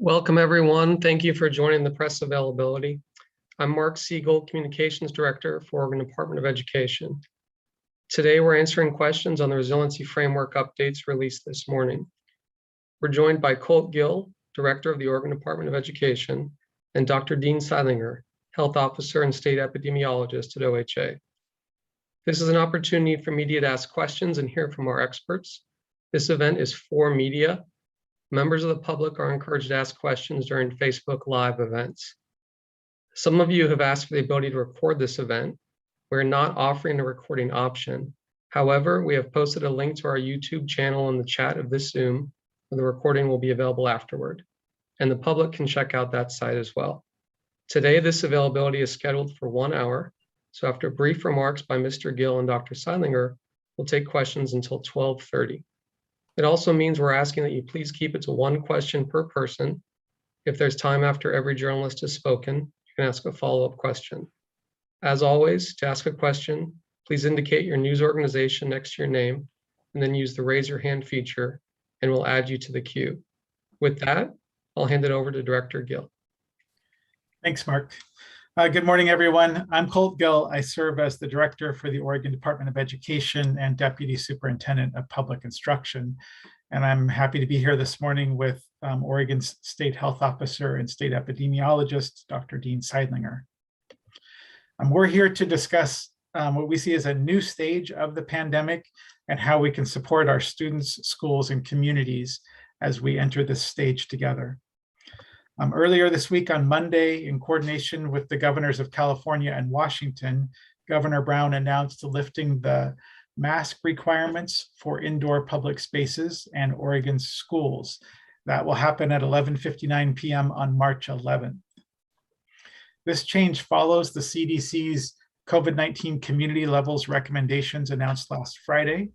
Welcome, everyone. Thank you for joining the press availability. I'm Mark Siegel, Communications Director for Oregon Department of Education. Today, we're answering questions on the Resiliency Framework updates released this morning. We're joined by Colt Gill, Director of the Oregon Department of Education, and Dr. Dean Sidelinger, Health Officer and State Epidemiologist at OHA. This is an opportunity for media to ask questions and hear from our experts. This event is for media. Members of the public are encouraged to ask questions during Facebook Live events. Some of you have asked for the ability to record this event. We're not offering a recording option. However, we have posted a link to our YouTube channel in the chat of this Zoom, where the recording will be available afterward, and the public can check out that site as well. Today, this availability is scheduled for 1 hour, so after brief remarks by Mr. Gill and Dr. Sidelinger, we'll take questions until 12:30. It also means we're asking that you please keep it to one question per person. If there's time after every journalist has spoken, you can ask a follow-up question. As always, to ask a question, please indicate your news organization next to your name, and then use the raise your hand feature, and we'll add you to the queue. With that, I'll hand it over to Director Gill. Thanks, Mark. Good morning, everyone. I'm Colt Gill. I serve as the Director for the Oregon Department of Education and Deputy Superintendent of Public Instruction. And I'm happy to be here this morning with Oregon's State Health Officer and State Epidemiologist, Dr. Dean Sidelinger. We're here to discuss what we see as a new stage of the pandemic and how we can support our students, schools, and communities as we enter this stage together. Earlier this week on Monday, in coordination with the governors of California and Washington, Governor Brown announced lifting the mask requirements for indoor public spaces and Oregon's schools. That will happen at 11:59 p.m. on March 11th. This change follows the CDC's COVID-19 community levels recommendations announced last Friday.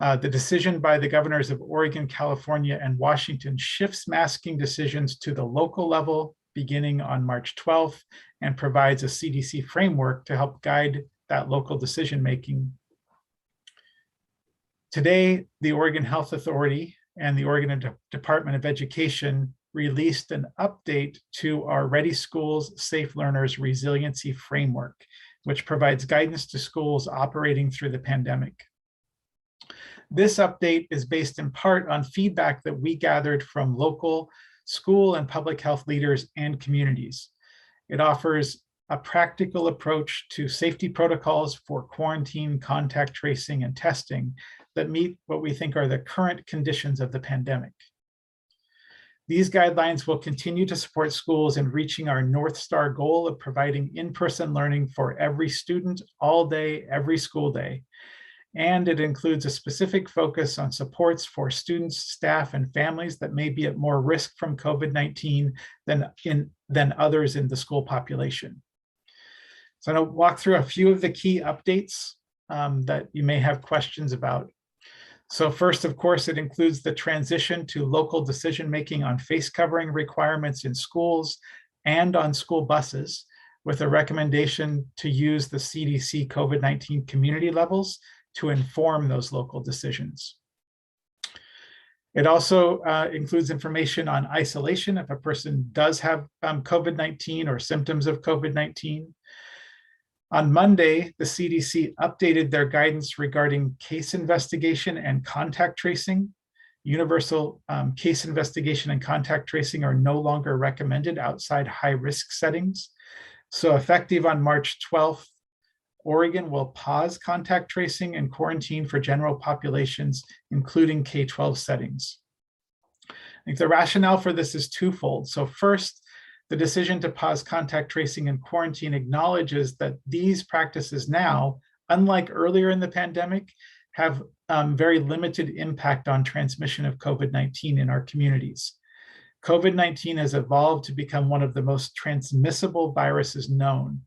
The decision by the governors of Oregon, California, and Washington shifts masking decisions to the local level beginning on March 12th and provides a CDC framework to help guide that local decision-making. Today, the Oregon Health Authority and the Oregon Department of Education released an update to our Ready Schools, Safe Learners Resiliency Framework, which provides guidance to schools operating through the pandemic. This update is based in part on feedback that we gathered from local school and public health leaders and communities. It offers a practical approach to safety protocols for quarantine, contact tracing, and testing that meet what we think are the current conditions of the pandemic. These guidelines will continue to support schools in reaching our North Star goal of providing in-person learning for every student all day, every school day. And it includes a specific focus on supports for students, staff, and families that may be at more risk from COVID-19 than others in the school population. So I'm going to walk through a few of the key updates that you may have questions about. So first, of course, it includes the transition to local decision-making on face covering requirements in schools and on school buses, with a recommendation to use the CDC COVID-19 community levels to inform those local decisions. It also includes information on isolation if a person does have COVID-19 or symptoms of COVID-19. On Monday, the CDC updated their guidance regarding case investigation and contact tracing. Universal case investigation and contact tracing are no longer recommended outside high-risk settings. So effective on March 12th, Oregon will pause contact tracing and quarantine for general populations, including K-12 settings. I think the rationale for this is twofold. So first, the decision to pause contact tracing and quarantine acknowledges that these practices now, unlike earlier in the pandemic, have very limited impact on transmission of COVID-19 in our communities. COVID-19 has evolved to become one of the most transmissible viruses known.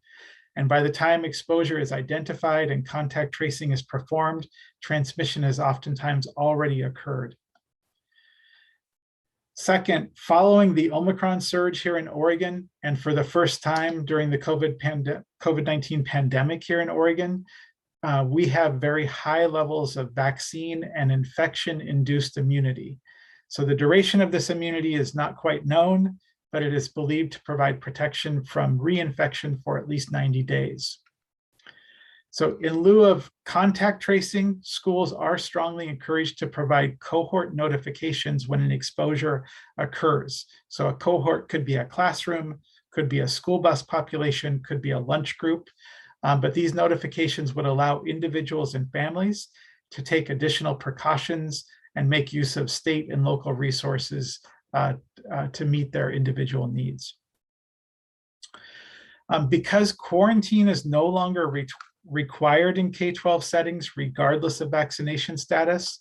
And by the time exposure is identified and contact tracing is performed, transmission has oftentimes already occurred. Second, following the Omicron surge here in Oregon, and for the first time during the COVID-19 pandemic here in Oregon, we have very high levels of vaccine and infection-induced immunity. So the duration of this immunity is not quite known, but it is believed to provide protection from reinfection for at least 90 days. So in lieu of contact tracing, schools are strongly encouraged to provide cohort notifications when an exposure occurs. So a cohort could be a classroom, could be a school bus population, could be a lunch group, but these notifications would allow individuals and families to take additional precautions and make use of state and local resources to meet their individual needs. Because quarantine is no longer required in K-12 settings, regardless of vaccination status,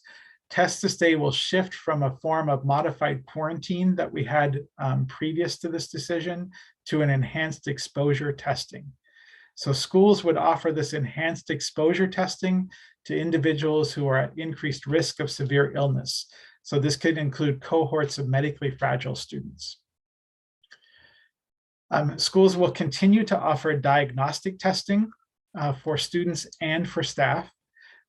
Test to Stay will shift from a form of modified quarantine that we had previous to this decision to an enhanced exposure testing. So schools would offer this enhanced exposure testing to individuals who are at increased risk of severe illness. So this could include cohorts of medically fragile students. Schools will continue to offer diagnostic testing for students and for staff.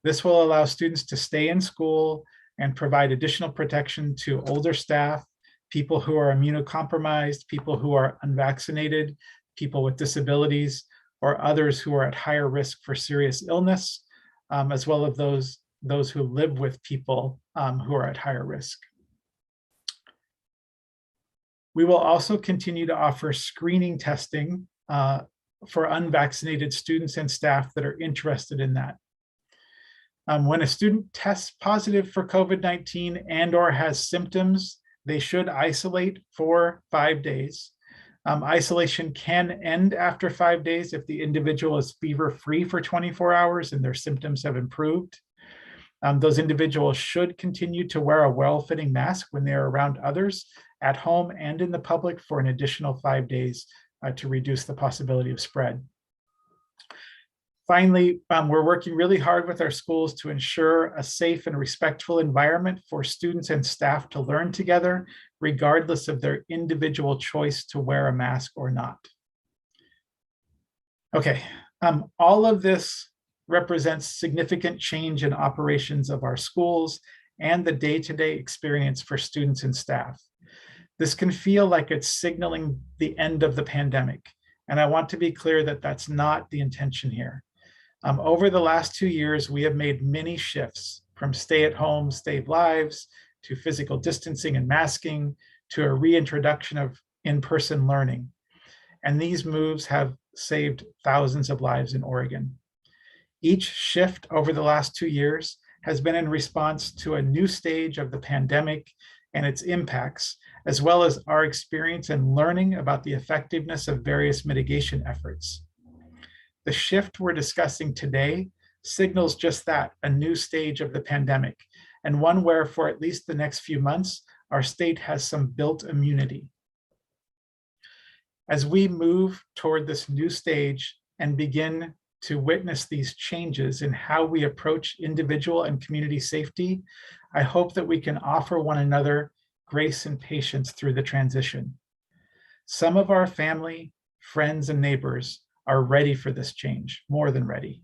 This will allow students to stay in school and provide additional protection to older staff, people who are immunocompromised, people who are unvaccinated, people with disabilities, or others who are at higher risk for serious illness, as well as those who live with people who are at higher risk. We will also continue to offer screening testing for unvaccinated students and staff that are interested in that. When a student tests positive for COVID-19 and or has symptoms, they should isolate for 5 days. Isolation can end after 5 days if the individual is fever-free for 24 hours and their symptoms have improved. Those individuals should continue to wear a well-fitting mask when they're around others at home and in the public for an additional 5 days to reduce the possibility of spread. Finally, we're working really hard with our schools to ensure a safe and respectful environment for students and staff to learn together, regardless of their individual choice to wear a mask or not. Okay, all of this represents significant change in operations of our schools and the day-to-day experience for students and staff. This can feel like it's signaling the end of the pandemic, and I want to be clear that that's not the intention here. Over the last 2 years, we have made many shifts from stay-at-home, save lives, to physical distancing and masking, to a reintroduction of in-person learning. And these moves have saved thousands of lives in Oregon. Each shift over the last 2 years has been in response to a new stage of the pandemic and its impacts, as well as our experience and learning about the effectiveness of various mitigation efforts. The shift we're discussing today signals just that, a new stage of the pandemic, and one where for at least the next few months, our state has some built immunity. As we move toward this new stage and begin to witness these changes in how we approach individual and community safety, I hope that we can offer one another grace and patience through the transition. Some of our family, friends, and neighbors are ready for this change, more than ready,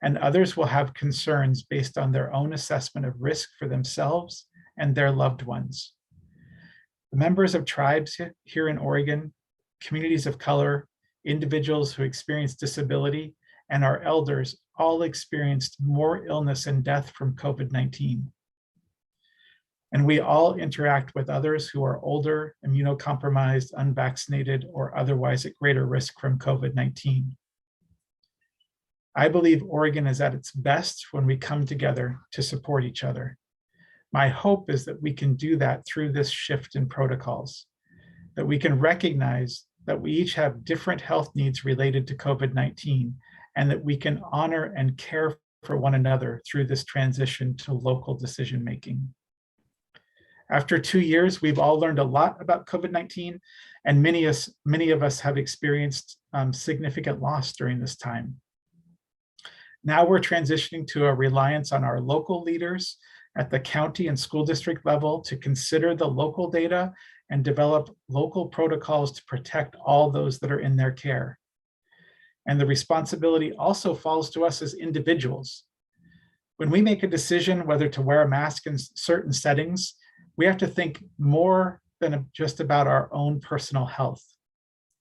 and others will have concerns based on their own assessment of risk for themselves and their loved ones. The members of tribes here in Oregon, communities of color, individuals who experience disability, and our elders all experienced more illness and death from COVID-19. And we all interact with others who are older, immunocompromised, unvaccinated, or otherwise at greater risk from COVID-19. I believe Oregon is at its best when we come together to support each other. My hope is that we can do that through this shift in protocols, that we can recognize that we each have different health needs related to COVID-19, and that we can honor and care for one another through this transition to local decision-making. After 2 years, we've all learned a lot about COVID-19, and many of us have experienced significant loss during this time. Now we're transitioning to a reliance on our local leaders at the county and school district level to consider the local data and develop local protocols to protect all those that are in their care. And the responsibility also falls to us as individuals. When we make a decision whether to wear a mask in certain settings, We have to think more than just about our own personal health.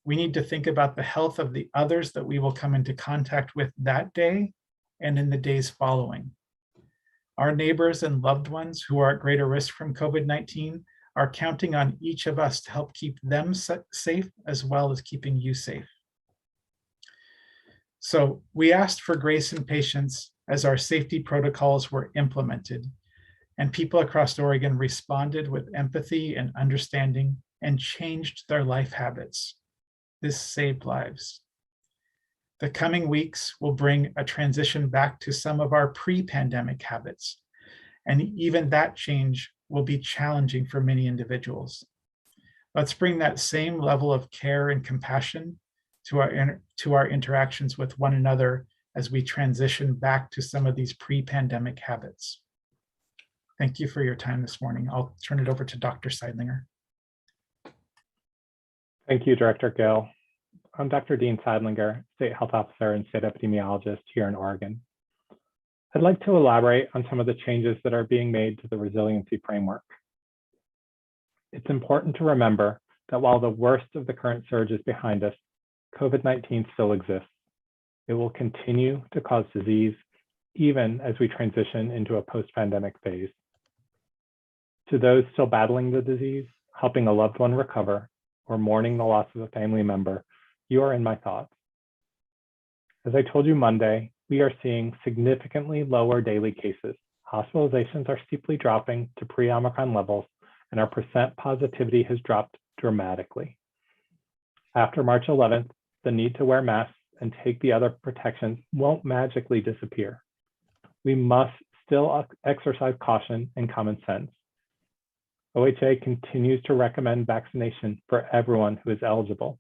We need to think about the health of the others that we will come into contact with that day and in the days following. Our neighbors and loved ones who are at greater risk from COVID-19 are counting on each of us to help keep them safe as well as keeping you safe. So we asked for grace and patience as our safety protocols were implemented, and people across Oregon responded with empathy and understanding and changed their life habits. This saved lives. The coming weeks will bring a transition back to some of our pre-pandemic habits, and even that change will be challenging for many individuals. Let's bring that same level of care and compassion to our interactions with one another as we transition back to some of these pre-pandemic habits. Thank you for your time this morning. I'll turn it over to Dr. Sidelinger. Thank you, Director Gill. I'm Dr. Dean Sidelinger, State Health Officer and State Epidemiologist here in Oregon. I'd like to elaborate on some of the changes that are being made to the resiliency framework. It's important to remember that while the worst of the current surge is behind us, COVID-19 still exists. It will continue to cause disease even as we transition into a post-pandemic phase. To those still battling the disease, helping a loved one recover, or mourning the loss of a family member, you are in my thoughts. As I told you Monday, we are seeing significantly lower daily cases. Hospitalizations are steeply dropping to pre-Omicron levels, and our percent positivity has dropped dramatically. After March 11th, the need to wear masks and take the other protections won't magically disappear. We must still exercise caution and common sense. OHA continues to recommend vaccination for everyone who is eligible.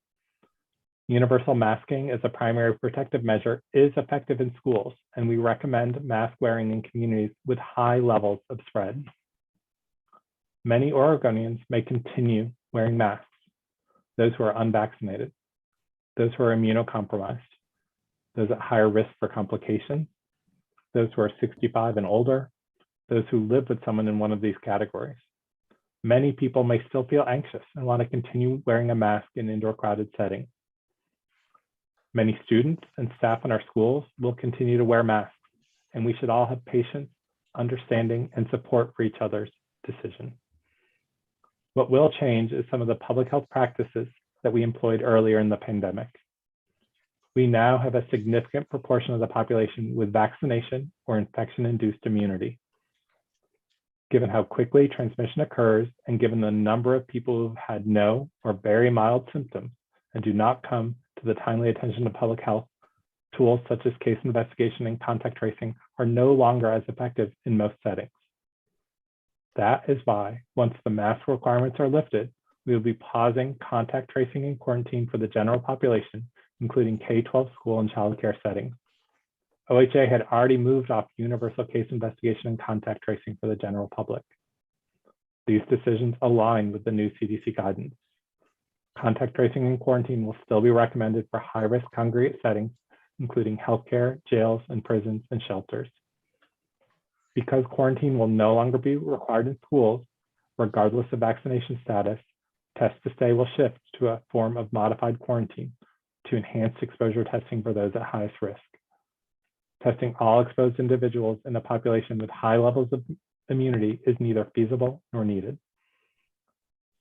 Universal masking as a primary protective measure is effective in schools, and we recommend mask wearing in communities with high levels of spread. Many Oregonians may continue wearing masks, those who are unvaccinated, those who are immunocompromised, those at higher risk for complications, those who are 65 and older, those who live with someone in one of these categories. Many people may still feel anxious and want to continue wearing a mask in indoor crowded settings. Many students and staff in our schools will continue to wear masks, and we should all have patience, understanding, and support for each other's decision. What will change is some of the public health practices that we employed earlier in the pandemic. We now have a significant proportion of the population with vaccination or infection-induced immunity. Given how quickly transmission occurs and given the number of people who've had no or very mild symptoms and do not come to the timely attention of public health, tools such as case investigation and contact tracing are no longer as effective in most settings. That is why, once the mask requirements are lifted, we will be pausing contact tracing and quarantine for the general population, including K-12 school and childcare settings. OHA had already moved off universal case investigation and contact tracing for the general public. These decisions align with the new CDC guidance. Contact tracing and quarantine will still be recommended for high-risk congregate settings, including healthcare, jails, and prisons and shelters. Because quarantine will no longer be required in schools, regardless of vaccination status, test to stay will shift to a form of modified quarantine to enhance exposure testing for those at highest risk. Testing all exposed individuals in a population with high levels of immunity is neither feasible nor needed.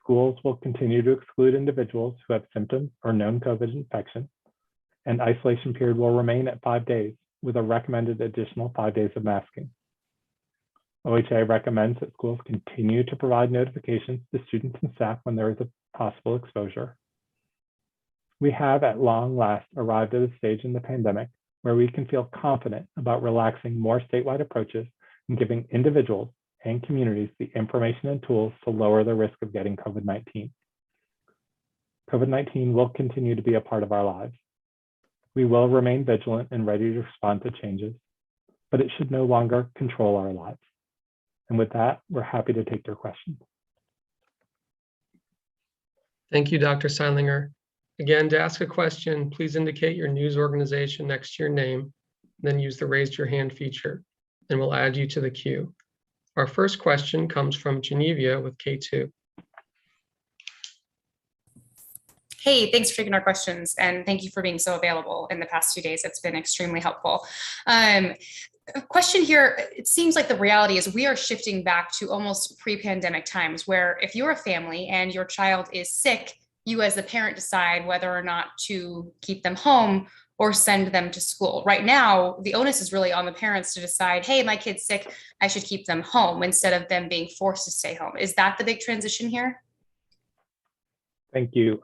Schools will continue to exclude individuals who have symptoms or known COVID infection, and isolation period will remain at 5 days with a recommended additional 5 days of masking. OHA recommends that schools continue to provide notifications to students and staff when there is a possible exposure. We have at long last arrived at a stage in the pandemic where we can feel confident about relaxing more statewide approaches and giving individuals and communities the information and tools to lower the risk of getting COVID-19. COVID-19 will continue to be a part of our lives. We will remain vigilant and ready to respond to changes, but it should no longer control our lives. And with that, we're happy to take your questions. Thank you, Dr. Sidelinger. Again, to ask a question, please indicate your news organization next to your name, then use the raise your hand feature, and we'll add you to the queue. Our first question comes from Genevia with K2. Hey, thanks for taking our questions, and thank you for being so available in the past 2 days. It's been extremely helpful. A question here, it seems like the reality is we are shifting back to almost pre-pandemic times where if you're a family and your child is sick, you as the parent decide whether or not to keep them home or send them to school. Right now, the onus is really on the parents to decide, hey, my kid's sick, I should keep them home instead of them being forced to stay home. Is that the big transition here? Thank you.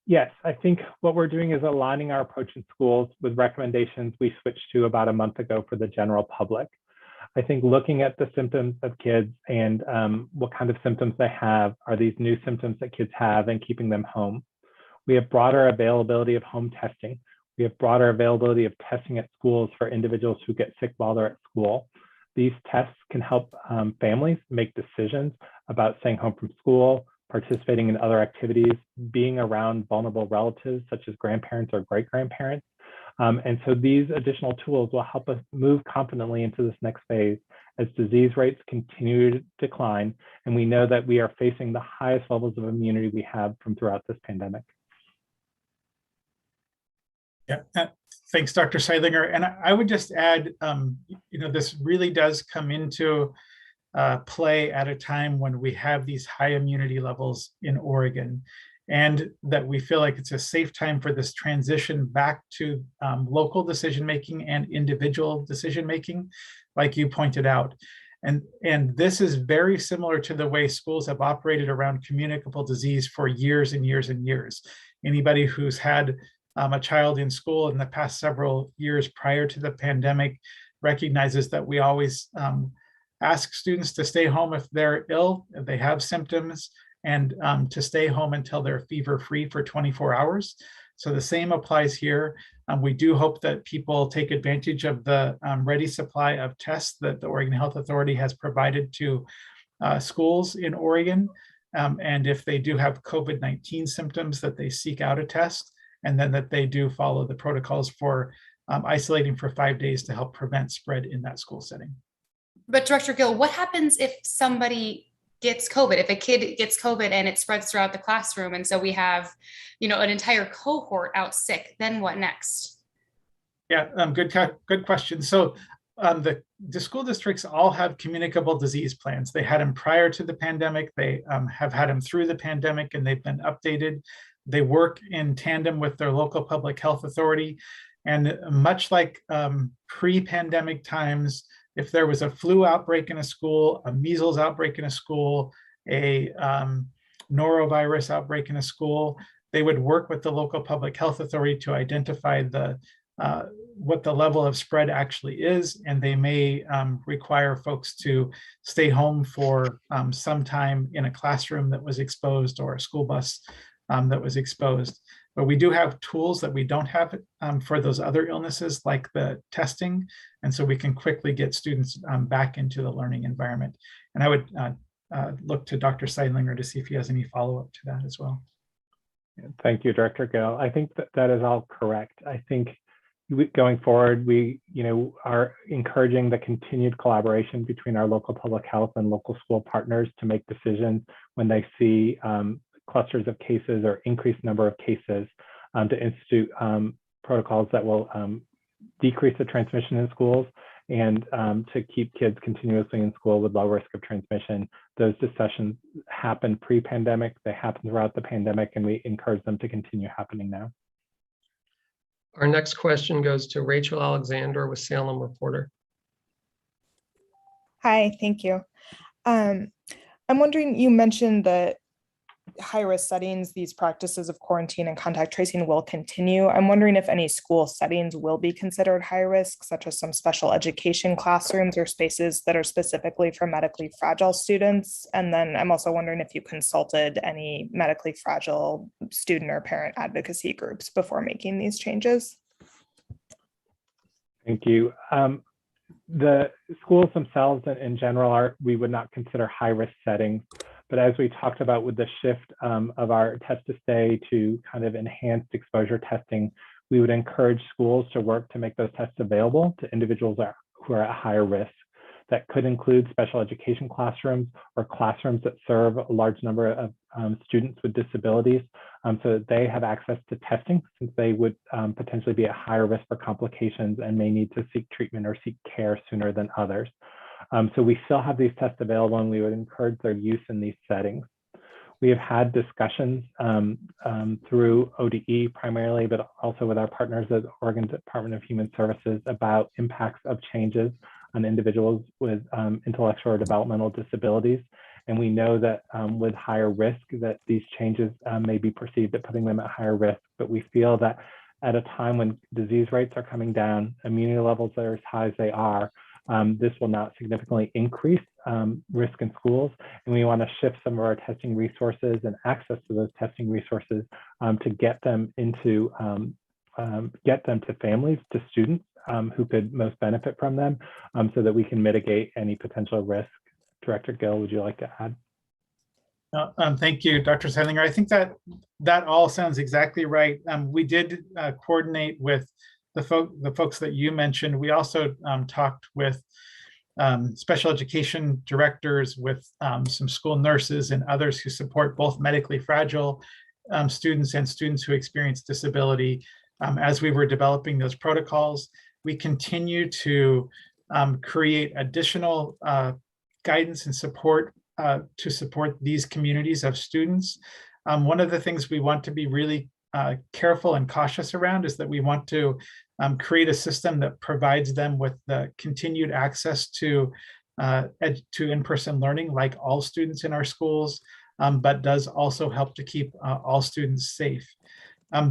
Yes, I think what we're doing is aligning our approach in schools with recommendations we switched to about a month ago for the general public. I think looking at the symptoms of kids and what kind of symptoms they have, are these new symptoms that kids have, and keeping them home. We have broader availability of home testing. We have broader availability of testing at schools for individuals who get sick while they're at school. These tests can help families make decisions about staying home from school, participating in other activities, being around vulnerable relatives such as grandparents or great-grandparents. And so these additional tools will help us move confidently into this next phase as disease rates continue to decline, and we know that we are facing the highest levels of immunity we have from throughout this pandemic. Yeah, thanks, Dr. Sidelinger. And I would just add, this really does come into play at a time when we have these high immunity levels in Oregon, and that we feel like it's a safe time for this transition back to local decision-making and individual decision-making, like you pointed out. And this is very similar to the way schools have operated around communicable disease for years and years and years. Anybody who's had a child in school in the past several years prior to the pandemic recognizes that we always ask students to stay home if they're ill, if they have symptoms, and to stay home until they're fever-free for 24 hours. So the same applies here. We do hope that people take advantage of the ready supply of tests that the Oregon Health Authority has provided to schools in Oregon. And if they do have COVID-19 symptoms, that they seek out a test, and then that they do follow the protocols for isolating for 5 days to help prevent spread in that school setting. But Director Gill, what happens if somebody gets COVID, if a kid gets COVID and it spreads throughout the classroom, and so we have, an entire cohort out sick, then what next? Yeah, good question. So the school districts all have communicable disease plans. They had them prior to the pandemic. They have had them through the pandemic, and they've been updated. They work in tandem with their local public health authority. And much like pre-pandemic times, if there was a flu outbreak in a school, a measles outbreak in a school, a norovirus outbreak in a school, they would work with the local public health authority to identify what the level of spread actually is, and they may require folks to stay home for some time in a classroom that was exposed or a school bus that was exposed. But we do have tools that we don't have for those other illnesses, like the testing, and so we can quickly get students back into the learning environment. And I would look to Dr. Sidelinger to see if he has any follow-up to that as well. Thank you, Director Gill. I think that is all correct. I think going forward, we are encouraging the continued collaboration between our local public health and local school partners to make decisions when they see clusters of cases or increased number of cases, to institute protocols that will decrease the transmission in schools and to keep kids continuously in school with low risk of transmission. Those discussions happened pre-pandemic, they happened throughout the pandemic, and we encourage them to continue happening now. Our next question goes to Rachel Alexander with Salem Reporter. Hi, thank you. I'm wondering, you mentioned that high-risk settings, these practices of quarantine and contact tracing will continue. I'm wondering if any school settings will be considered high risk, such as some special education classrooms or spaces that are specifically for medically fragile students. And then I'm also wondering if you consulted any medically fragile student or parent advocacy groups before making these changes. Thank you. The schools themselves in general we would not consider high-risk settings. But as we talked about with the shift of our test to stay to kind of enhanced exposure testing, we would encourage schools to work to make those tests available to individuals who are at higher risk. that could include special education classrooms or classrooms that serve a large number of students with disabilities, so that they have access to testing, since they would potentially be at higher risk for complications and may need to seek treatment or seek care sooner than others. So we still have these tests available, and we would encourage their use in these settings. We have had discussions through ODE primarily, but also with our partners at Oregon Department of Human Services about impacts of changes on individuals with intellectual or developmental disabilities. And we know that with higher risk, that these changes may be perceived as putting them at higher risk. But we feel that at a time when disease rates are coming down, immunity levels are as high as they are, this will not significantly increase risk in schools. And we want to shift some of our testing resources and access to those testing resources to get them into, get them to families, to students who could most benefit from them, so that we can mitigate any potential risk. Director Gill, would you like to add? Thank you, Dr. Sidelinger. I think that all sounds exactly right. We did coordinate with the folks that you mentioned. We also talked with special education directors, with some school nurses and others who support both medically fragile students and students who experience disability. As we were developing those protocols, we continue to create additional guidance and support to support these communities of students. One of the things we want to be really careful and cautious around is that we want to create a system that provides them with the continued access to in-person learning, like all students in our schools, but does also help to keep all students safe.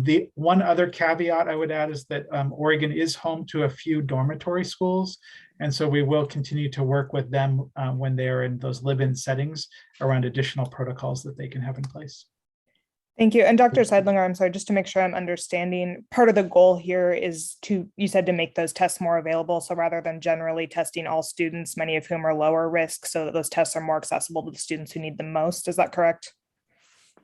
The one other caveat I would add is that Oregon is home to a few dormitory schools. And so we will continue to work with them when they are in those live-in settings around additional protocols that they can have in place. Thank you. And Dr. Sidelinger, I'm sorry, just to make sure I'm understanding, part of the goal here is to, you said, to make those tests more available. So rather than generally testing all students, many of whom are lower risk, so that those tests are more accessible to the students who need them most. Is that correct?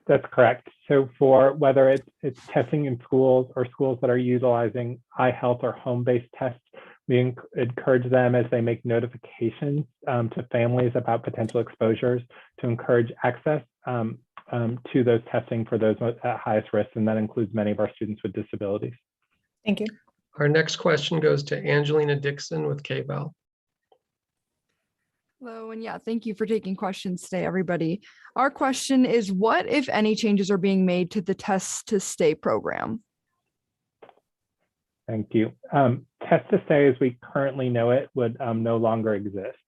That's correct. So for whether it's testing in schools or schools that are utilizing iHealth or home-based tests, we encourage them as they make notifications to families about potential exposures to encourage access to those testing for those at highest risk, and that includes many of our students with disabilities. Thank you. Our next question goes to Angelina Dixon with KBEL. Hello, and yeah, thank you for taking questions today, everybody. Our question is, what, if any, changes are being made to the Test to Stay program? Thank you. Test to Stay, as we currently know it, would no longer exist.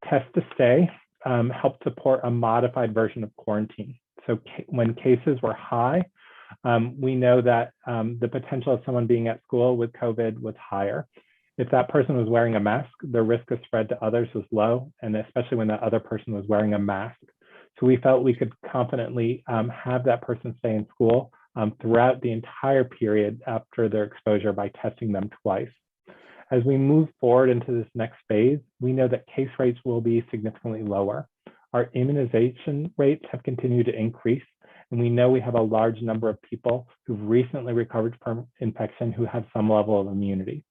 Test to Stay helped support a modified version of quarantine. So when cases were high, we know that the potential of someone being at school with COVID was higher. If that person was wearing a mask, the risk of spread to others was low, and especially when that other person was wearing a mask. So we felt we could confidently have that person stay in school throughout the entire period after their exposure by testing them twice. As we move forward into this next phase, we know that case rates will be significantly lower. Our immunization rates have continued to increase, and we know we have a large number of people who've recently recovered from infection who have some level of immunity.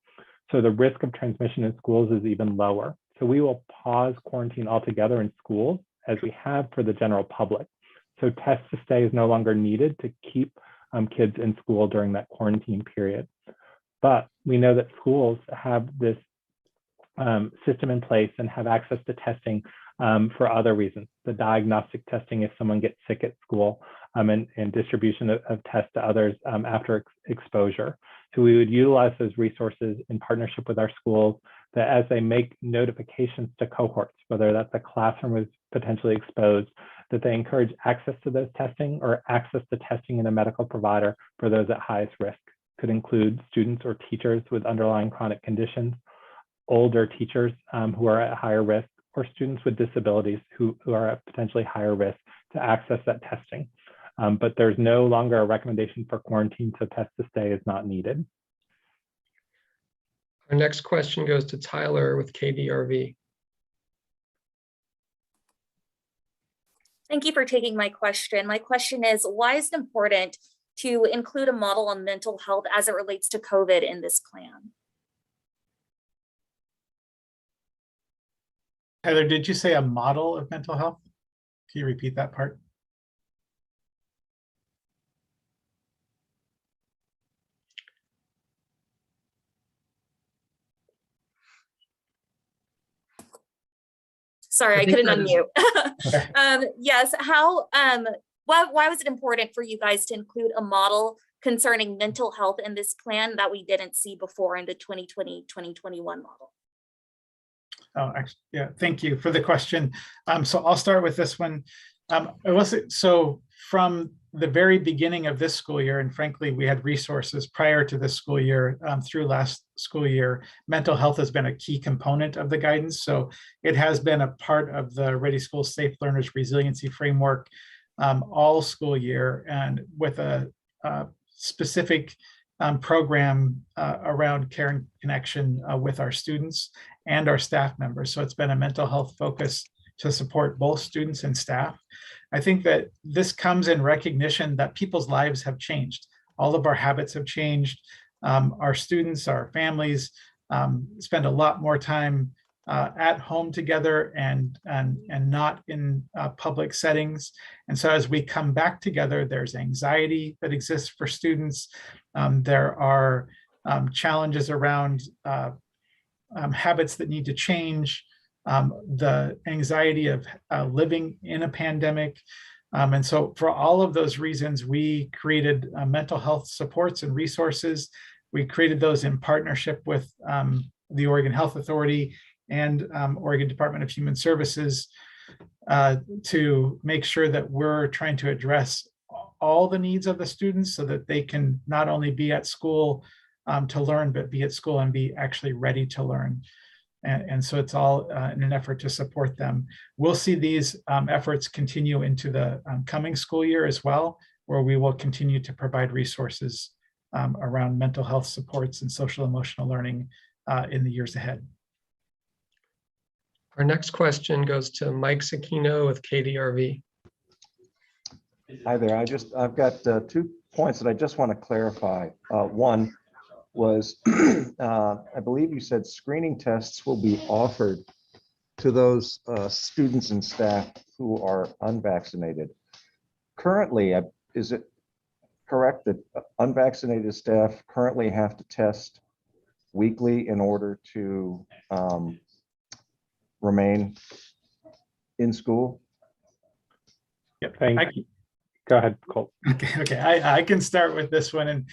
So the risk of transmission in schools is even lower. So we will pause quarantine altogether in schools, as we have for the general public. So Test to Stay is no longer needed to keep kids in school during that quarantine period. But we know that schools have this system in place and have access to testing for other reasons. The diagnostic testing if someone gets sick at school, and distribution of tests to others after exposure. So we would utilize those resources in partnership with our schools, that as they make notifications to cohorts, whether that's a classroom was potentially exposed, that they encourage access to those testing or access to testing in a medical provider for those at highest risk. Could include students or teachers with underlying chronic conditions, older teachers who are at higher risk, or students with disabilities who are at potentially higher risk to access that testing. But there's no longer a recommendation for quarantine, so Test to Stay is not needed. Our next question goes to Tyler with KDRV. Thank you for taking my question. My question is, why is it important to include a model on mental health as it relates to COVID in this plan? Heather, did you say a model of mental health? Can you repeat that part? Sorry, I I think couldn't that is- unmute. Yes, why was it important for you guys to include a model concerning mental health in this plan that we didn't see before in the 2020-2021 model? Oh, actually, yeah, thank you for the question. So I'll start with this one. So from the very beginning of this school year, and frankly, we had resources prior to this school year through last school year, mental health has been a key component of the guidance. So it has been a part of the Ready Schools Safe Learners Resiliency Framework all school year, and with a specific program around care and connection with our students and our staff members. So it's been a mental health focus to support both students and staff. I think that this comes in recognition that people's lives have changed. All of our habits have changed. Our students, our families spend a lot more time at home together and not in public settings. And so as we come back together, there's anxiety that exists for students. There are challenges around habits that need to change, the anxiety of living in a pandemic. And so for all of those reasons, we created mental health supports and resources. We created those in partnership with the Oregon Health Authority and Oregon Department of Human Services to make sure that we're trying to address all the needs of the students so that they can not only be at school to learn, but be at school and be actually ready to learn. And so it's all in an effort to support them. We'll see these efforts continue into the coming school year as well, where we will continue to provide resources around mental health supports and social emotional learning in the years ahead. Our next question goes to Mike Sakino with KDRV. Hi there. I've got 2 points that I just want to clarify. One was, I believe you said screening tests will be offered to those students and staff who are unvaccinated. Currently, is it correct that unvaccinated staff currently have to test weekly in order to remain in school? Yep. Go ahead, Colt. Okay. I can start with this one, and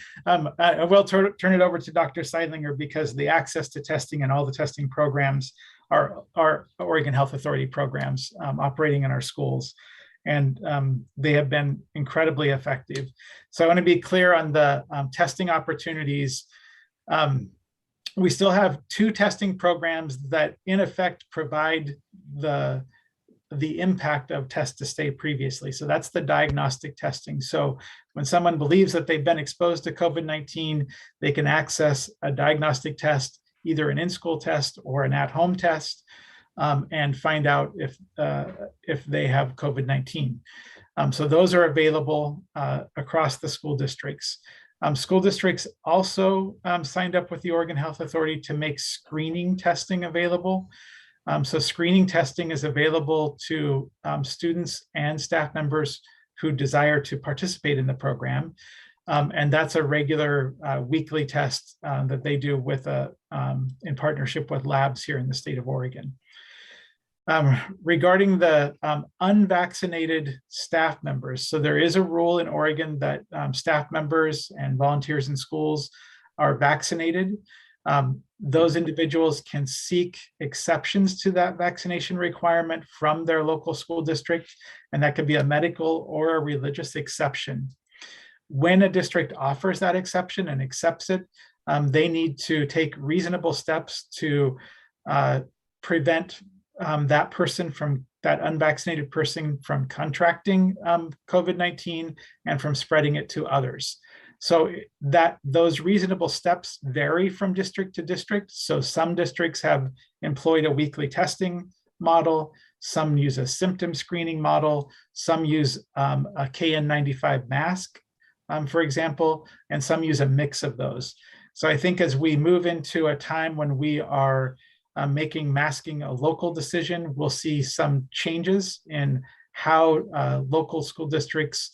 I will turn it over to Dr. Sidelinger because the access to testing and all the testing programs are Oregon Health Authority programs operating in our schools, and they have been incredibly effective. So I want to be clear on the testing opportunities. We still have 2 testing programs that in effect provide the impact of test to stay previously. So that's the diagnostic testing. So when someone believes that they've been exposed to COVID-19, they can access a diagnostic test, either an in-school test or an at-home test, and find out if they have COVID-19. So those are available across the school districts. School districts also signed up with the Oregon Health Authority to make screening testing available. So screening testing is available to students and staff members who desire to participate in the program. And that's a regular weekly test that they do with in partnership with labs here in the state of Oregon. Regarding the unvaccinated staff members, so there is a rule in Oregon that staff members and volunteers in schools are vaccinated. Those individuals can seek exceptions to that vaccination requirement from their local school district, and that could be a medical or a religious exception. When a district offers that exception and accepts it, they need to take reasonable steps to prevent that unvaccinated person from contracting COVID-19 and from spreading it to others. So those reasonable steps vary from district to district. So some districts have employed a weekly testing model, some use a symptom screening model, some use a KN95 mask, for example, and some use a mix of those. So I think as we move into a time when we are making masking a local decision, we'll see some changes in how local school districts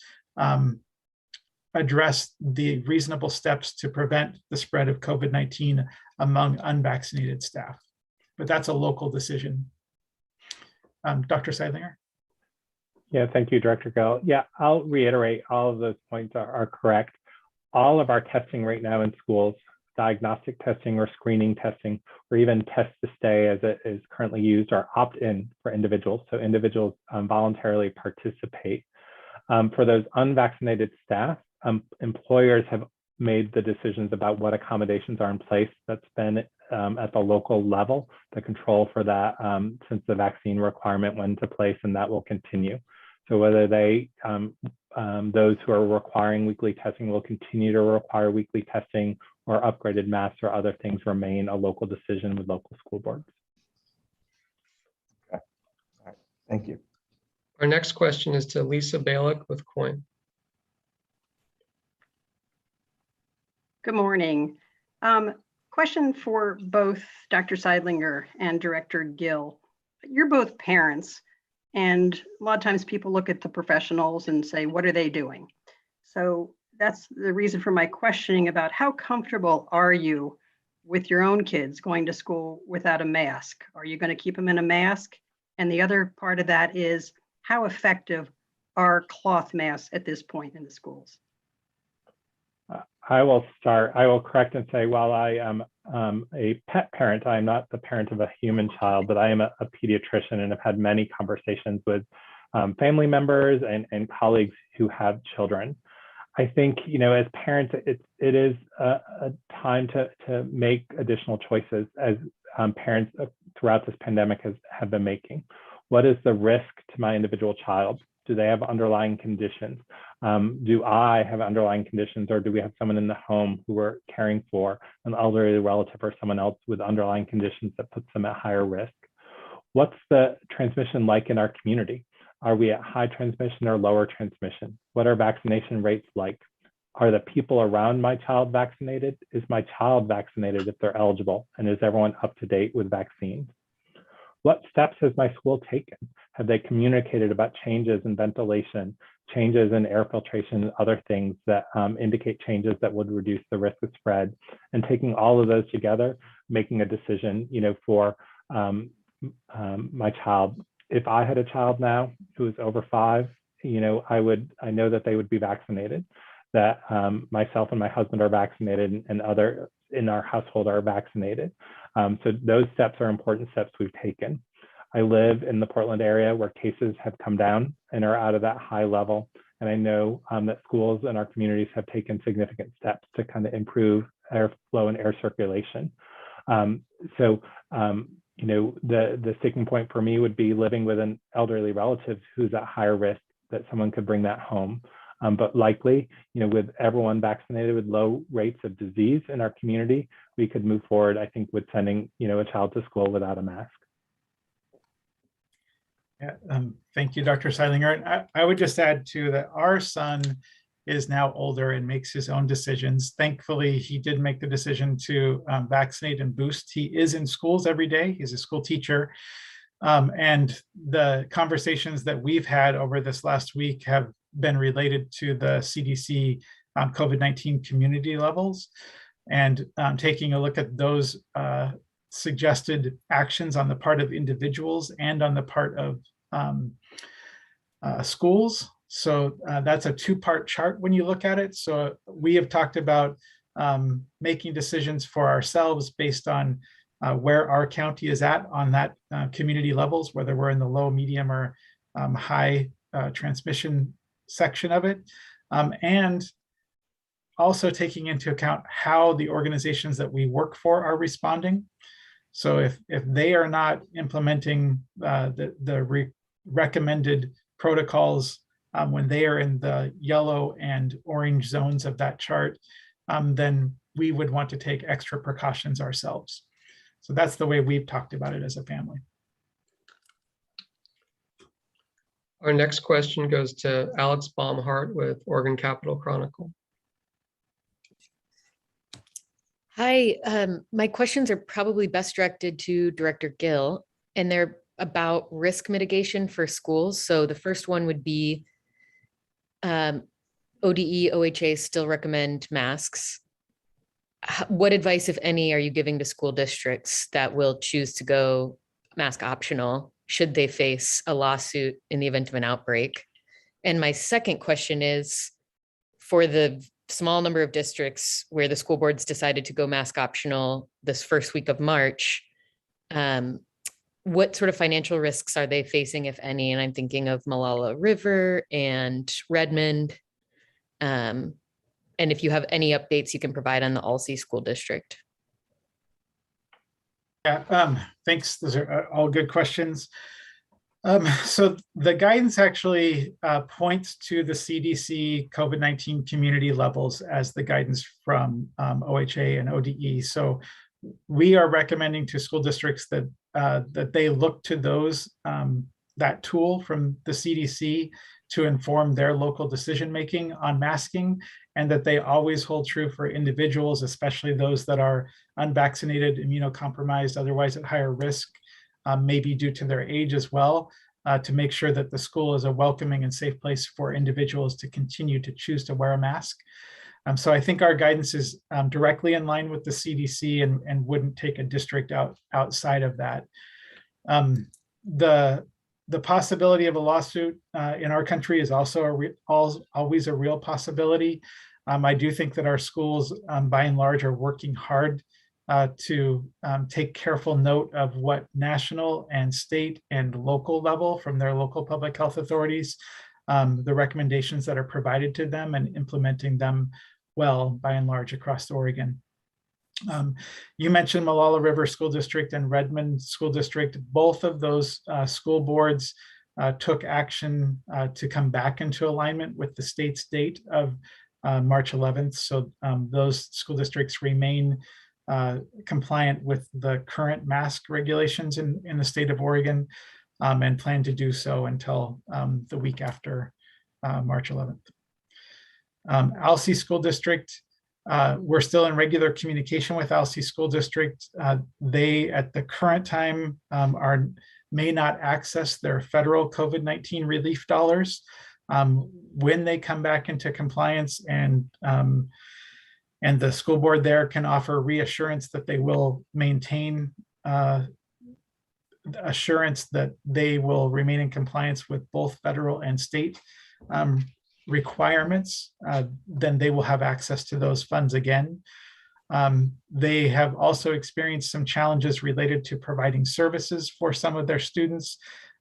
address the reasonable steps to prevent the spread of COVID-19 among unvaccinated staff. But that's a local decision. Dr. Sidelinger? Yeah, thank you, Director Gill. Yeah, I'll reiterate all of those points are correct. All of our testing right now in schools, diagnostic testing or screening testing, or even test to stay as it is currently used, are opt-in for individuals. So individuals voluntarily participate. For those unvaccinated staff, employers have made the decisions about what accommodations are in place. That's been at the local level, the control for that since the vaccine requirement went into place, and that will continue. So whether they, those who are requiring weekly testing will continue to require weekly testing, or upgraded masks or other things remain a local decision with local school boards. Okay. All right. Thank you. Our next question is to Lisa Balick with Coin. Good morning. Question for both Dr. Sidelinger and Director Gill. You're both parents, and a lot of times people look at the professionals and say, what are they doing? So that's the reason for my questioning about how comfortable are you with your own kids going to school without a mask? Are you going to keep them in a mask? And the other part of that is, how effective are cloth masks at this point in the schools? I will start. I will correct and say, while I am a pet parent, I am not the parent of a human child, but I am a pediatrician and have had many conversations with family members and colleagues who have children. I think, you know, as parents, it is a time to make additional choices, as parents throughout this pandemic have been making. What is the risk to my individual child? Do they have underlying conditions? Do I have underlying conditions, or do we have someone in the home who we're caring for, an elderly relative or someone else with underlying conditions that puts them at higher risk? What's the transmission like in our community? Are we at high transmission or lower transmission? What are vaccination rates like? Are the people around my child vaccinated? Is my child vaccinated if they're eligible? And is everyone up to date with vaccines? What steps has my school taken? Have they communicated about changes in ventilation, changes in air filtration, and other things that indicate changes that would reduce the risk of spread? And taking all of those together, making a decision, you know, for my child. If I had a child now who is over 5, you know, I know that they would be vaccinated, that myself and my husband are vaccinated, and other in our household are vaccinated. So those steps are important steps we've taken. I live in the Portland area where cases have come down and are out of that high level. And I know that schools and our communities have taken significant steps to kind of improve airflow and air circulation. You know, the sticking point for me would be living with an elderly relative who's at higher risk, that someone could bring that home. But likely, you know, with everyone vaccinated with low rates of disease in our community, we could move forward, I think, with sending, you know, a child to school without a mask. Yeah, thank you, Dr. Sidelinger. I would just add too that our son is now older and makes his own decisions. Thankfully, he did make the decision to vaccinate and boost. He is in schools every day. He's a school teacher. And the conversations that we've had over this last week have been related to the CDC COVID-19 community levels, and taking a look at those suggested actions on the part of individuals and on the part of schools. So that's a 2-part chart when you look at it. So we have talked about making decisions for ourselves based on where our county is at on that community levels, whether we're in the low, medium, or high transmission section of it, and also taking into account how the organizations that we work for are responding. So if they are not implementing the recommended protocols when they are in the yellow and orange zones of that chart, then we would want to take extra precautions ourselves. So that's the way we've talked about it as a family. Our next question goes to Alex Baumhart with Oregon Capitol Chronicle. Hi, my questions are probably best directed to Director Gill, and they're about risk mitigation for schools. So the first one would be ODE, OHA still recommend masks. What advice, if any, are you giving to school districts that will choose to go mask optional should they face a lawsuit in the event of an outbreak? And my second question is, for the small number of districts where the school boards decided to go mask optional this first week of March, what sort of financial risks are they facing, if any? And I'm thinking of Malala River and Redmond. And if you have any updates you can provide on the Alsea School District. Yeah, thanks. Those are all good questions. So the guidance actually points to the CDC COVID-19 community levels as the guidance from OHA and ODE. So we are recommending to school districts that that they look to those that tool from the CDC to inform their local decision-making on masking, and that they always hold true for individuals, especially those that are unvaccinated, immunocompromised, otherwise at higher risk, maybe due to their age as well, to make sure that the school is a welcoming and safe place for individuals to continue to choose to wear a mask. So I think our guidance is directly in line with the CDC and wouldn't take a district outside of that. The possibility of a lawsuit in our country is also always a real possibility. I do think that our schools, by and large, are working hard to take careful note of what national and state and local level from their local public health authorities, the recommendations that are provided to them, and implementing them well, by and large, across Oregon. You mentioned Malala River School District and Redmond School District. Both of those school boards took action to come back into alignment with the state's date of March 11th. So those school districts remain compliant with the current mask regulations in the state of Oregon, and plan to do so until the week after March 11th. Alsea School District, we're still in regular communication with Alsea School District. They, at the current time, may not access their federal COVID-19 relief dollars. When they come back into compliance and the school board there can offer reassurance that they will maintain assurance that they will remain in compliance with both federal and state requirements, then they will have access to those funds again. They have also experienced some challenges related to providing services for some of their students.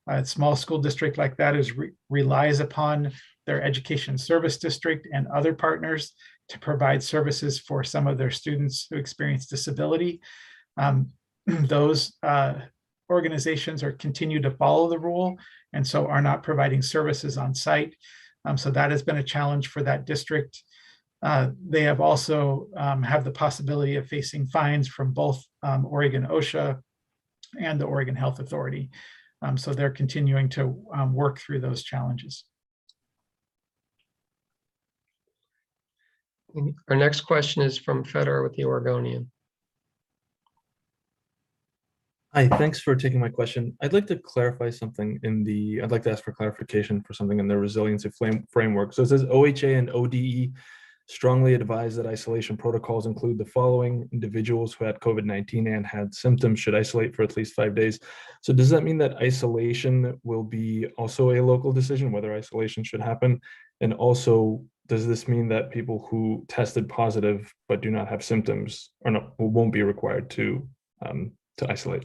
A small school district like that relies upon their education service district and other partners to provide services for some of their students who experience disability. Those organizations continue to follow the rule, and so are not providing services on site. So that has been a challenge for that district. They have also have the possibility of facing fines from both Oregon OSHA and the Oregon Health Authority. So they're continuing to work through those challenges. Our next question is from Fedor with the Oregonian. Hi, thanks for taking my question. I'd like to clarify something I'd like to ask for clarification for something in the resiliency framework. So it says OHA and ODE strongly advise that isolation protocols include the following: individuals who had COVID-19 and had symptoms should isolate for at least 5 days. So does that mean that isolation will be also a local decision, whether isolation should happen? And also, does this mean that people who tested positive but do not have symptoms won't be required to isolate?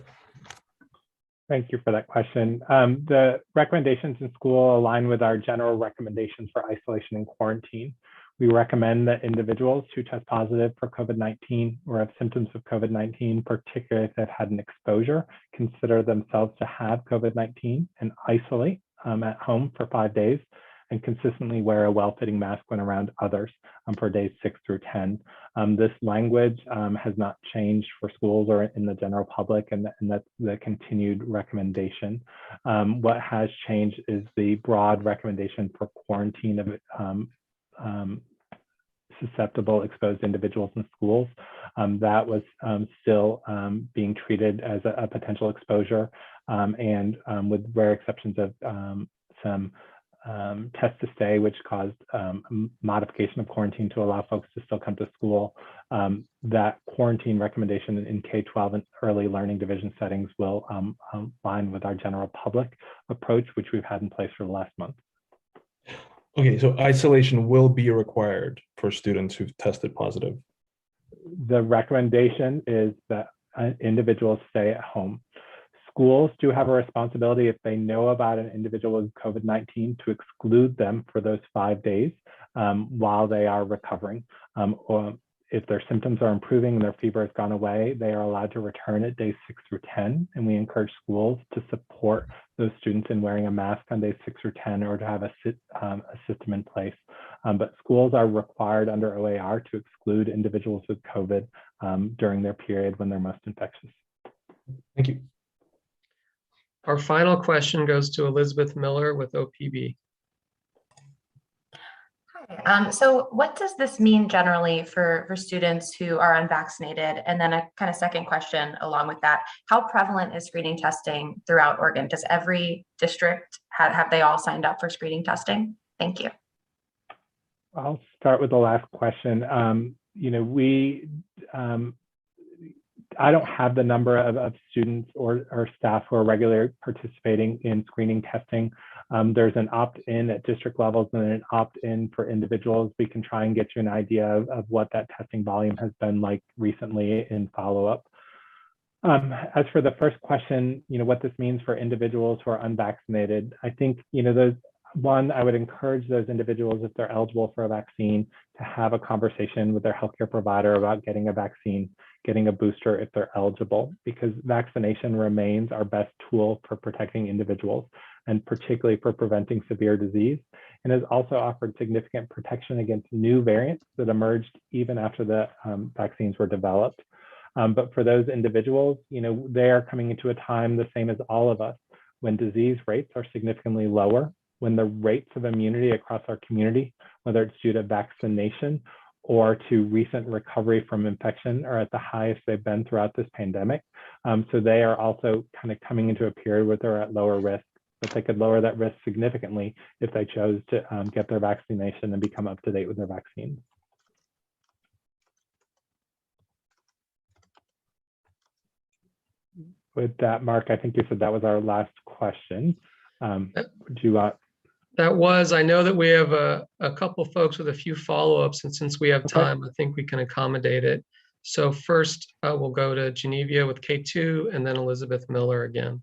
Thank you for that question. The recommendations in school align with our general recommendations for isolation and quarantine. We recommend that individuals who test positive for COVID-19 or have symptoms of COVID-19, particularly if they've had an exposure, consider themselves to have COVID-19 and isolate at home for 5 days, and consistently wear a well-fitting mask when around others for days 6 through 10. This language has not changed for schools or in the general public, and that's the continued recommendation. What has changed is the broad recommendation for quarantine of susceptible exposed individuals in schools. That was still being treated as a potential exposure, and with rare exceptions of some test to stay, which caused modification of quarantine to allow folks to still come to school. That quarantine recommendation in K-12 and early learning division settings will align with our general public approach, which we've had in place for the last month. Okay, so isolation will be required for students who've tested positive. The recommendation is that individuals stay at home. Schools do have a responsibility, if they know about an individual with COVID-19, to exclude them for those 5 days while they are recovering. Or if their symptoms are improving and their fever has gone away, they are allowed to return at days 6 through 10. And we encourage schools to support those students in wearing a mask on days 6 or 10, or to have a system in place. But schools are required under OAR to exclude individuals with COVID during their period when they're most infectious. Thank you. Our final question goes to Elizabeth Miller with OPB. Hi. So what does this mean generally for students who are unvaccinated? And then a kind of second question along with that, how prevalent is screening testing throughout Oregon? Does every district have they all signed up for screening testing? Thank you. I'll start with the last question. I don't have the number of students or staff who are regularly participating in screening testing. There's an opt-in at district levels and an opt-in for individuals. We can try and get you an idea of what that testing volume has been like recently in follow-up. As for the first question, what this means for individuals who are unvaccinated, I think, I would encourage those individuals, if they're eligible for a vaccine, to have a conversation with their healthcare provider about getting a vaccine, getting a booster if they're eligible, because vaccination remains our best tool for protecting individuals, and particularly for preventing severe disease, and has also offered significant protection against new variants that emerged even after the vaccines were developed. But for those individuals, they are coming into a time the same as all of us, when disease rates are significantly lower, when the rates of immunity across our community, whether it's due to vaccination or to recent recovery from infection, are at the highest they've been throughout this pandemic. So they are also kind of coming into a period where they're at lower risk, but they could lower that risk significantly if they chose to get their vaccination and become up to date with their vaccine. With that, Mark, I think you said that was our last question. Would you That was, I know that we have a couple folks with a few follow-ups, and since we have time, I think we can accommodate it. So first, we'll go to Genevia with K2 and then Elizabeth Miller again.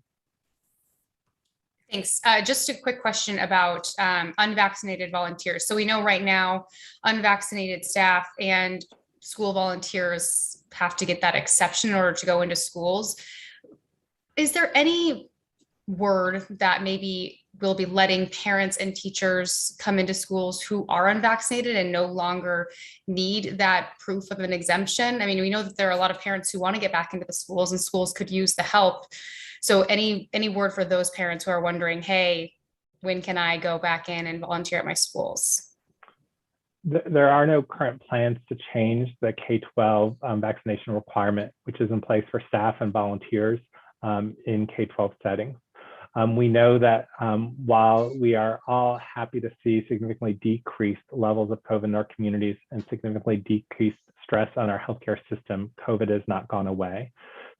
Thanks. Just a quick question about unvaccinated volunteers. So we know right now unvaccinated staff and school volunteers have to get that exception in order to go into schools. Is there any word that maybe we'll be letting parents and teachers come into schools who are unvaccinated and no longer need that proof of an exemption? I mean, we know that there are a lot of parents who want to get back into the schools, and schools could use the help. So any word for those parents who are wondering, hey, when can I go back in and volunteer at my schools? There are no current plans to change the K-12 vaccination requirement, which is in place for staff and volunteers in K-12 settings. We know that while we are all happy to see significantly decreased levels of COVID in our communities and significantly decreased stress on our healthcare system, COVID has not gone away.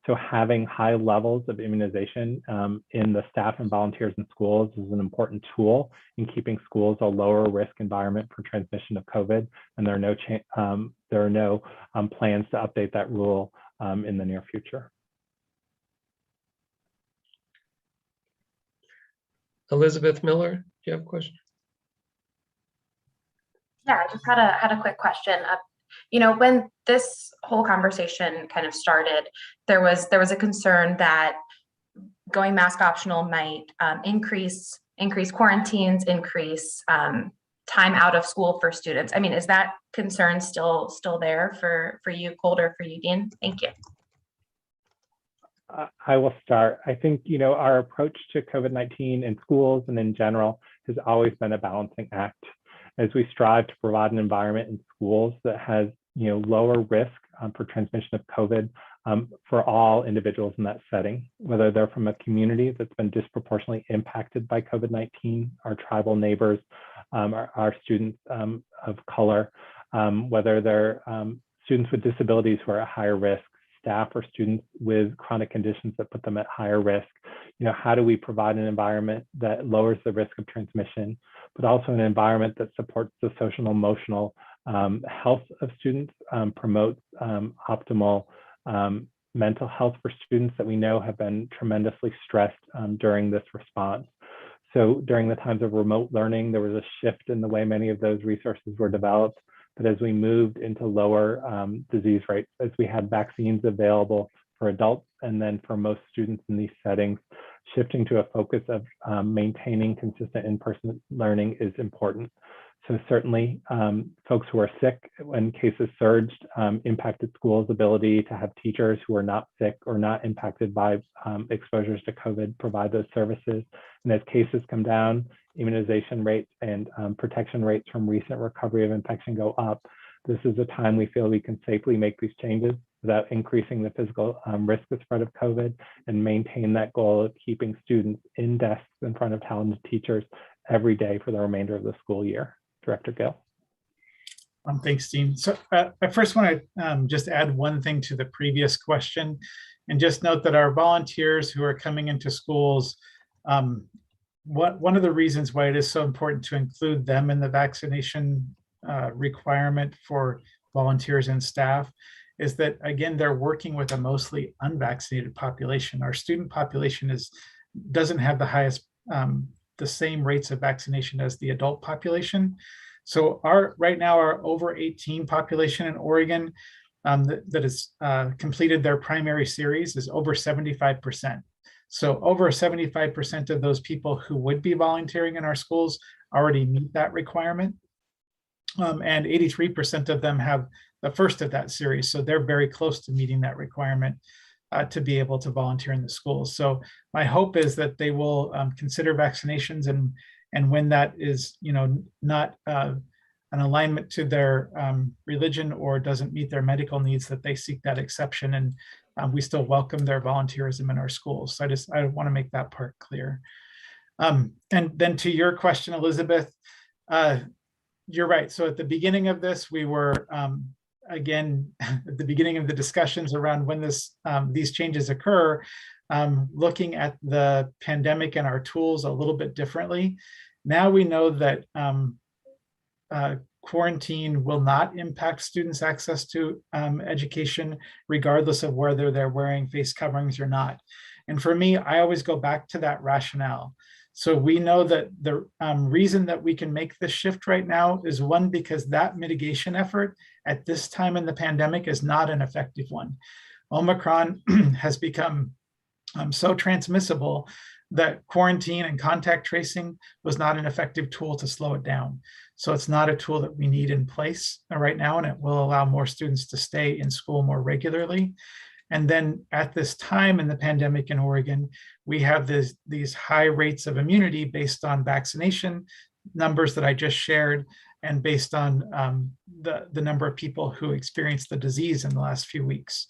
So having high levels of immunization in the staff and volunteers in schools is an important tool in keeping schools a lower risk environment for transmission of COVID. And there are no plans to update that rule in the near future. Elizabeth Miller, do you have a question? Yeah, I just had a quick question. When this whole conversation kind of started, there was a concern that going mask optional might increase quarantines, increase time out of school for students. I mean, is that concern still there for you, Colt, or for you, Dean? Thank you. I will start. I think, our approach to COVID-19 in schools and in general has always been a balancing act. as we strive to provide an environment in schools that has lower risk for transmission of COVID for all individuals in that setting, whether they're from a community that's been disproportionately impacted by COVID-19, our tribal neighbors, our students of color, whether they're students with disabilities who are at higher risk, staff or students with chronic conditions that put them at higher risk. How do we provide an environment that lowers the risk of transmission, but also an environment that supports the social and emotional health of students, promotes optimal mental health for students that we know have been tremendously stressed during this response. So during the times of remote learning, there was a shift in the way many of those resources were developed. But as we moved into lower disease rates, as we had vaccines available for adults and then for most students in these settings, shifting to a focus of maintaining consistent in-person learning is important. So certainly folks who are sick when cases surged impacted schools' ability to have teachers who are not sick or not impacted by exposures to COVID provide those services. And as cases come down, immunization rates and protection rates from recent recovery of infection go up. This is a time we feel we can safely make these changes without increasing the physical risk of spread of COVID and maintain that goal of keeping students in desks in front of talented teachers every day for the remainder of the school year. Director Gill. Thanks, Dean. So I first want to just add one thing to the previous question and just note that our volunteers who are coming into schools, one of the reasons why it is so important to include them in the vaccination requirement for volunteers and staff is that, again, they're working with a mostly unvaccinated population. Our student population doesn't have the highest the same rates of vaccination as the adult population. So right now our over 18 population in Oregon that has completed their primary series is over 75%. So over 75% of those people who would be volunteering in our schools already meet that requirement. And 83% of them have the first of that series. So they're very close to meeting that requirement to be able to volunteer in the schools. So my hope is that they will consider vaccinations, and when that is, not an alignment to their religion or doesn't meet their medical needs, that they seek that exception, and we still welcome their volunteerism in our schools. So I want to make that part clear. And then to your question, Elizabeth, you're right. So at the beginning of this, we were again, at the beginning of the discussions around when these changes occur, looking at the pandemic and our tools a little bit differently. Now we know that quarantine will not impact students' access to education, regardless of whether they're wearing face coverings or not. And for me, I always go back to that rationale. So we know that the reason that we can make this shift right now is, one, because that mitigation effort at this time in the pandemic is not an effective one. Omicron has become so transmissible that quarantine and contact tracing was not an effective tool to slow it down. So it's not a tool that we need in place right now, and it will allow more students to stay in school more regularly. And then at this time in the pandemic in Oregon, we have these high rates of immunity based on vaccination numbers that I just shared, and based on the number of people who experienced the disease in the last few weeks.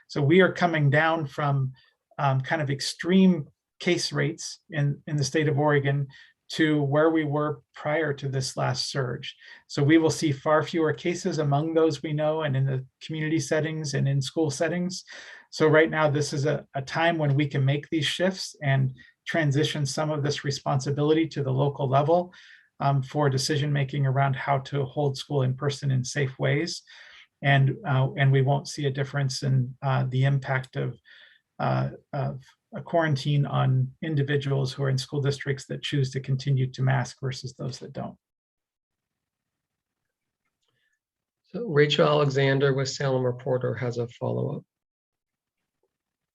So we are coming down from kind of extreme case rates in the state of Oregon to where we were prior to this last surge. So we will see far fewer cases among those we know, and in the community settings and in school settings. So right now, this is a time when we can make these shifts and transition some of this responsibility to the local level for decision-making around how to hold school in person in safe ways. And we won't see a difference in the impact of a quarantine on individuals who are in school districts that choose to continue to mask versus those that don't. So Rachel Alexander with Salem Reporter has a follow-up.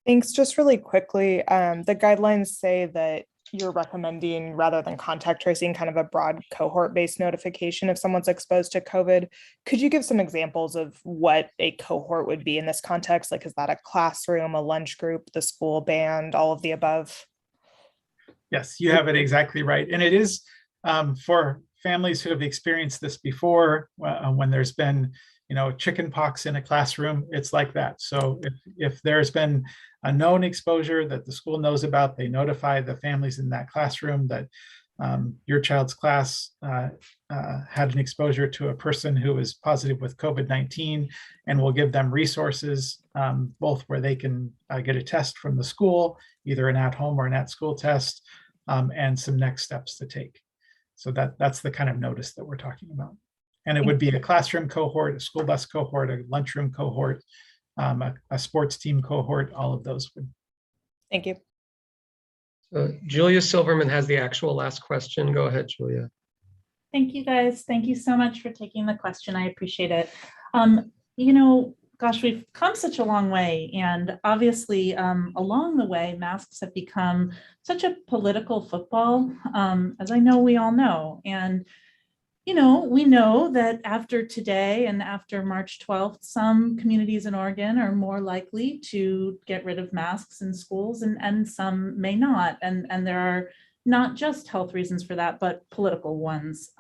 Thanks. Just really quickly, the guidelines say that you're recommending, rather than contact tracing, kind of a broad cohort-based notification if someone's exposed to COVID. Could you give some examples of what a cohort would be in this context? Like, is that a classroom, a lunch group, the school band, all of the above? Yes, you have it exactly right. And it is for families who have experienced this before, when there's been, chicken pox in a classroom, it's like that. So if there's been a known exposure that the school knows about, they notify the families in that classroom that your child's class had an exposure to a person who was positive with COVID-19, and we'll give them resources, both where they can get a test from the school, either an at-home or an at-school test, and some next steps to take. So that's the kind of notice that we're talking about. And it would be a classroom cohort, a school bus cohort, a lunchroom cohort, a sports team cohort, all of those would. Thank you. Julia Silverman has the actual last question. Go ahead, Julia. Thank you, guys. Thank you so much for taking the question. I appreciate it. Gosh, we've come such a long way. And obviously, along the way, masks have become such a political football, as I know we all know. And we know that after today and after March 12th, some communities in Oregon are more likely to get rid of masks in schools and some may not. And there are not just health reasons for that, but political ones.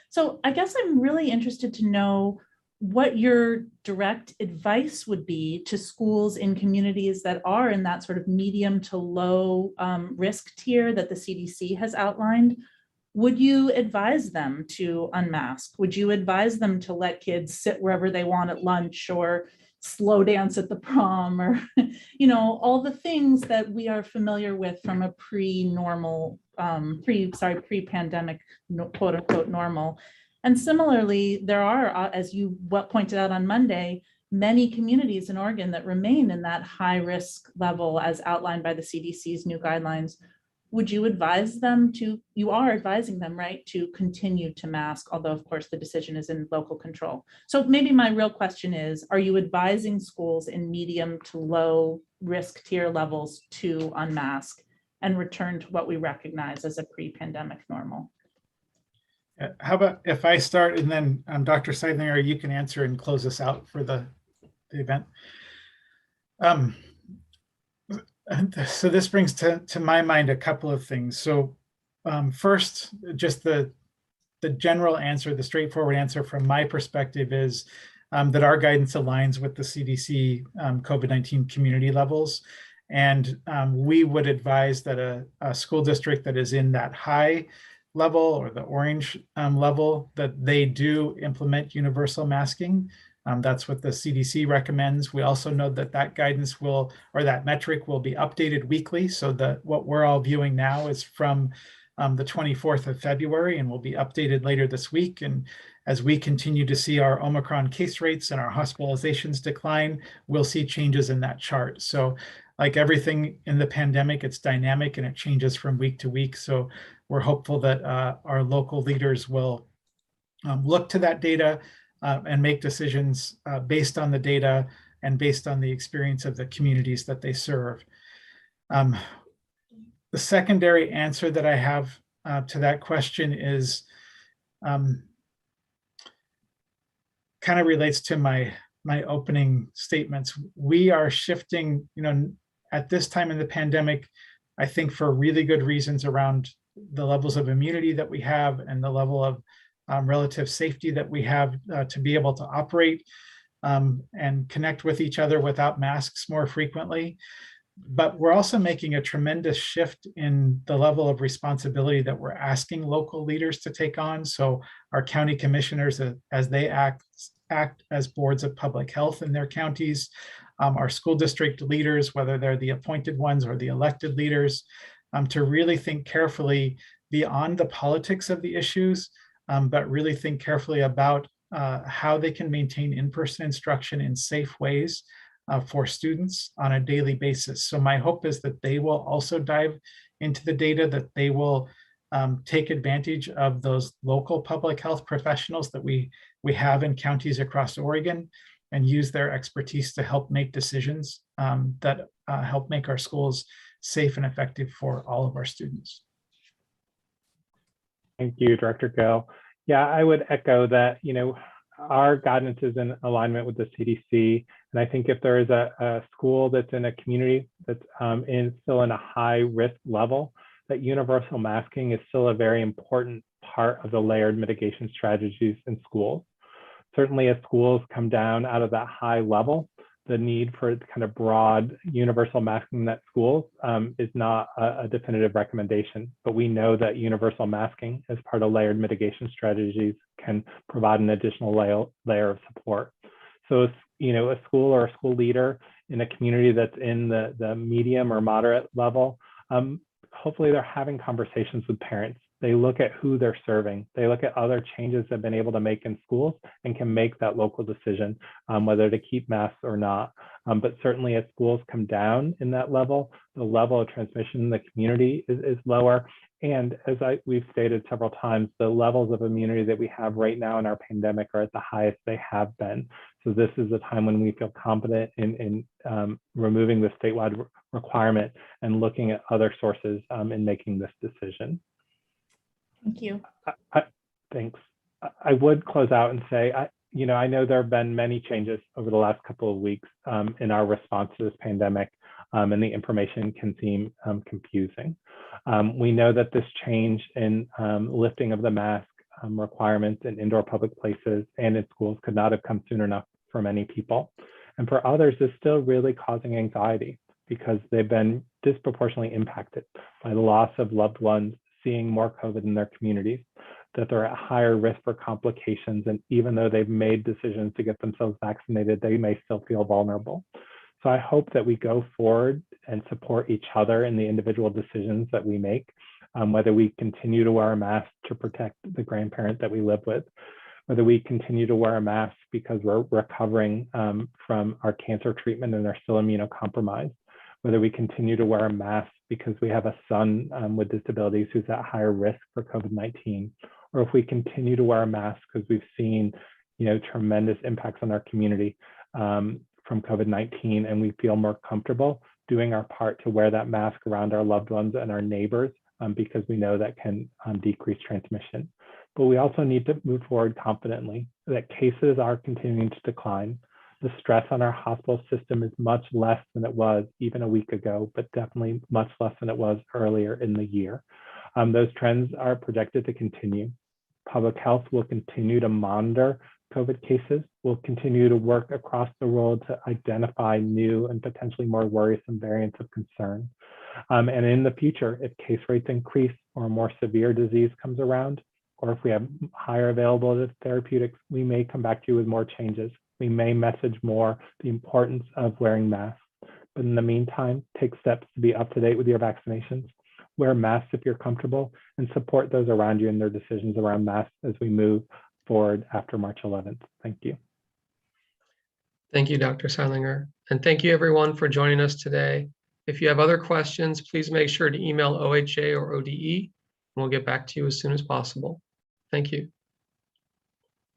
So I guess I'm really interested to know what your direct advice would be to schools in communities that are in that sort of medium to low risk tier that the CDC has outlined. Would you advise them to unmask? Would you advise them to let kids sit wherever they want at lunch or slow dance at the prom or, all the things that we are familiar with from a pre-pandemic, quote unquote, normal. And similarly, there are, as you pointed out on Monday, many communities in Oregon that remain in that high risk level as outlined by the CDC's new guidelines. Would you advise them you are advising them, right, to continue to mask, although of course the decision is in local control. So maybe my real question is, are you advising schools in medium to low risk tier levels to unmask and return to what we recognize as a pre-pandemic normal? How about if I start and then Dr. Sidelinger, you can answer and close us out for the event. So this brings to my mind a couple of things. So first, just the general answer, the straightforward answer from my perspective is that our guidance aligns with the CDC COVID-19 community levels. And we would advise that a school district that is in that high level or the orange level, that they do implement universal masking. That's what the CDC recommends. We also know that guidance that metric will be updated weekly. So that what we're all viewing now is from the 24th of February and will be updated later this week. And as we continue to see our Omicron case rates and our hospitalizations decline, we'll see changes in that chart. So like everything in the pandemic, it's dynamic and it changes from week to week. So we're hopeful that our local leaders will look to that data and make decisions based on the data and based on the experience of the communities that they serve. The secondary answer that I have to that question is kind of relates to my opening statements. We are shifting, at this time in the pandemic, I think for really good reasons around the levels of immunity that we have and the level of relative safety that we have to be able to operate and connect with each other without masks more frequently. But we're also making a tremendous shift in the level of responsibility that we're asking local leaders to take on. So our county commissioners, as they act as boards of public health in their counties, our school district leaders, whether they're the appointed ones or the elected leaders, to really think carefully beyond the politics of the issues, but really think carefully about how they can maintain in-person instruction in safe ways for students on a daily basis. So my hope is that they will also dive into the data, that they will take advantage of those local public health professionals that we have in counties across Oregon and use their expertise to help make decisions that help make our schools safe and effective for all of our students. Thank you, Director Gill. Yeah, I would echo that, our guidance is in alignment with the CDC. And I think if there is a school that's in a community that's still in a high risk level, that universal masking is still a very important part of the layered mitigation strategies in schools. Certainly as schools come down out of that high level, the need for kind of broad universal masking at schools is not a definitive recommendation, but we know that universal masking as part of layered mitigation strategies can provide an additional layer of support. So if, you know, a school or a school leader in a community that's in the medium or moderate level, hopefully they're having conversations with parents. They look at who they're serving. They look at other changes they've been able to make in schools and can make that local decision whether to keep masks or not. But certainly as schools come down in that level, the level of transmission in the community is lower. And as we've stated several times, the levels of immunity that we have right now in our pandemic are at the highest they have been. So this is a time when we feel confident in removing the statewide requirement and looking at other sources in making this decision. Thank you. Thanks. I would close out and say, I know there have been many changes over the last couple of weeks in our response to this pandemic, and the information can seem confusing. We know that this change in lifting of the mask requirements in indoor public places and in schools could not have come soon enough for many people. And for others, it's still really causing anxiety because they've been disproportionately impacted by the loss of loved ones, seeing more COVID in their communities, that they're at higher risk for complications. And even though they've made decisions to get themselves vaccinated, they may still feel vulnerable. So I hope that we go forward and support each other in the individual decisions that we make, whether we continue to wear a mask to protect the grandparent that we live with, whether we continue to wear a mask because we're recovering from our cancer treatment and are still immunocompromised, whether we continue to wear a mask because we have a son with disabilities who's at higher risk for COVID-19, or if we continue to wear a mask because we've seen, tremendous impacts on our community from COVID-19, and we feel more comfortable doing our part to wear that mask around our loved ones and our neighbors because we know that can decrease transmission. But we also need to move forward confidently that cases are continuing to decline. The stress on our hospital system is much less than it was even a week ago, but definitely much less than it was earlier in the year. Those trends are projected to continue. Public health will continue to monitor COVID cases. We'll continue to work across the world to identify new and potentially more worrisome variants of concern. And in the future, if case rates increase or more severe disease comes around, or if we have higher availability of therapeutics, we may come back to you with more changes. We may message more the importance of wearing masks. But in the meantime, take steps to be up to date with your vaccinations. Wear masks if you're comfortable, and support those around you in their decisions around masks as we move forward after March 11th. Thank you. Thank you, Dr. Sidelinger. And thank you everyone for joining us today. If you have other questions, please make sure to email OHA or ODE, and we'll get back to you as soon as possible. Thank you.